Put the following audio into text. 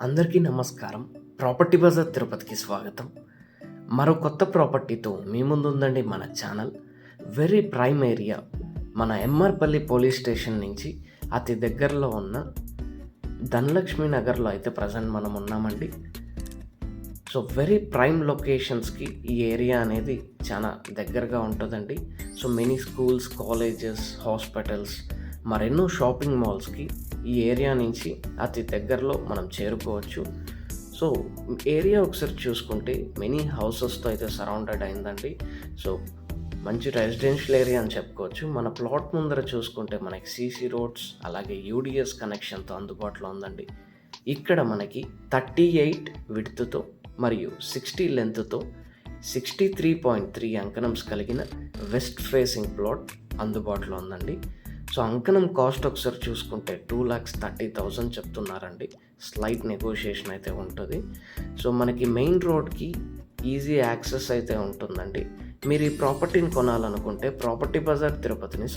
అందరికీ నమస్కారం. ప్రాపర్టీ బజార్ తిరుపతికి స్వాగతం. మరో కొత్త ప్రాపర్టీతో మీ ముందు ఉందండి మన ఛానల్. వెరీ ప్రైమ్ ఏరియా, మన ఎంఆర్పల్లి పోలీస్ స్టేషన్ నుంచి అతి దగ్గరలో ఉన్న ధనలక్ష్మి నగర్లో అయితే ప్రజెంట్ మనం ఉన్నామండి. సో వెరీ ప్రైమ్ లొకేషన్స్కి ఈ ఏరియా అనేది చాలా దగ్గరగా ఉంటుందండి. So many schools, colleges, hospitals, మరెన్నో షాపింగ్ మాల్స్కి ఈ ఏరియా నుంచి అతి దగ్గరలో మనం చేరుకోవచ్చు. సో ఏరియా ఒకసారి చూసుకుంటే మెనీ హౌసెస్తో అయితే సరౌండెడ్ అయిందండి. సో మంచి రెసిడెన్షియల్ ఏరియా అని చెప్పుకోవచ్చు. మన ప్లాట్ ముందర చూసుకుంటే మనకి సీసీ రోడ్స్, అలాగే యూడిఎస్ కనెక్షన్తో అందుబాటులో ఉందండి. ఇక్కడ మనకి 38 విడ్త్తో మరియు 60 లెంత్తో 63.3 అంకణమ్స్ కలిగిన వెస్ట్ ఫేసింగ్ ప్లాట్ అందుబాటులో ఉందండి. సో అంకణం కాస్ట్ ఒకసారి చూసుకుంటే 2,30,000 చెప్తున్నారండి. స్లైట్ నెగోషియేషన్ అయితే ఉంటుంది. సో మనకి మెయిన్ రోడ్కి ఈజీ యాక్సెస్ అయితే ఉంటుందండి. మీరు ఈ ప్రాపర్టీని కొనాలనుకుంటే ప్రాపర్టీ బజార్ తిరుపతిని